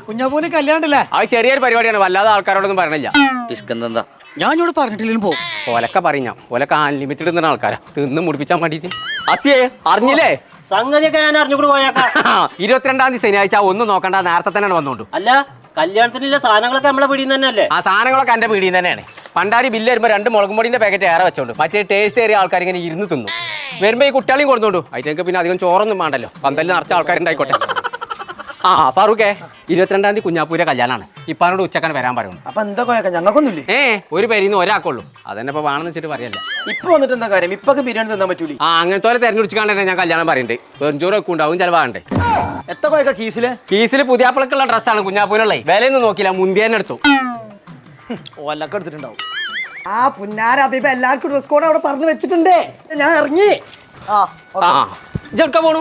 കുഞ്ഞാപ്പൂന് കല്യാണല്ലേ? അത് ചെറിയൊരു പരിപാടിയാണ്, വല്ലാതെ ആൾക്കാരോടൊന്നും പറഞ്ഞില്ല. പിസ്കന്താ ഞാൻ ഇങ്ങോട്ട് പറഞ്ഞിട്ടില്ലേലും പോ. ഓലൊക്കെ പറഞ്ഞ ഓലൊക്കെ അൺലിമിറ്റഡ് എന്ന ആൾക്കാരാ, തിന്ന് മുടിപ്പിച്ചാൻ വേണ്ടിട്ട്. അസിയേ അറിഞ്ഞില്ലേ? സംഗതിയൊക്കെ ഞാൻ അറിഞ്ഞുകൂടി പോയേക്കാം. 22-ാം തീയതി ശനിയാഴ്ച ഒന്നും നോക്കണ്ട, നേരത്തെ തന്നെ വന്നോണ്ടു. അല്ല, കല്യാണത്തിനുള്ള സാധനങ്ങളൊക്കെ നമ്മളെ പിടിയിൽ നിന്ന് തന്നെയല്ലേ? ആ സാധനങ്ങളൊക്കെ എന്റെ പീടിയിൽ തന്നെയാണ്. പണ്ടാരി ബില്ല് വരുമ്പോൾ 2 മുളകും പൊടിന്റെ പാക്കറ്റ് ഏറെ വെച്ചോണ്ട്, മറ്റേ ടേസ്റ്റ് ഏറിയ ആൾക്കാർ ഇങ്ങനെ ഇരുന്ന് തിന്നു. വരുമ്പോ ഈ കുട്ടികളെയും കൊടുത്തോണ്ടു. അതിലേക്ക് പിന്നെ അധികം ചോറൊന്നും വേണ്ടല്ലോ, പന്തലിൽ നിറച്ച ആൾക്കാരുണ്ടായിക്കോട്ടെ. ആ ഫാറൂഖേ, 22-ാം തീയതി കുഞ്ഞാപ്പൂരെ കല്യാണമാണ്. ഇപ്പാനോട് ഉച്ചക്കാണ് വരാൻ പറയുന്നു. അപ്പൊ എന്താ കോയക്ക, ഞങ്ങൾക്കൊന്നുമില്ലേ? ഒരു പേരിന്ന് ഒരാൾക്കുള്ളൂ. അതന്നെ ഇപ്പൊ വേണമെന്ന് വെച്ചിട്ട് പറയല്ല. ഇപ്പൊ വന്നിട്ട് എന്താ കാര്യം? ഇപ്പൊക്കെ ബിരിയാണി തിന്നാൻ പറ്റൂലേ? അങ്ങനത്തെ പോലെ തെരഞ്ഞെടുച്ചിക്കാണ്ട് ഞാൻ കല്യാണം പറയുന്നുണ്ട്. വെറുംചോറ് ഒക്കെ ഉണ്ടാവും, ചെലവാണ്ടേ. എത്ര കോയക്ക കീസില് പുതിയാപ്പിളക്കുള്ള ഡ്രസ്സാണ് കുഞ്ഞാപ്പൂരുള്ളേ. വിലയൊന്നും നോക്കില്ല, മുന്തിയന്നെ എടുത്തു. ഓലൊക്കെ എടുത്തിട്ടുണ്ടാവും. ആ പുന്നാര അപ്പൊ എല്ലാവർക്കും ഡ്രസ് കോഡ് അവിടെ പറഞ്ഞു വെച്ചിട്ടുണ്ടേ. ഞാൻ ഇറങ്ങി. ഇജ്ജ് എവിടുക്കാ പോണു?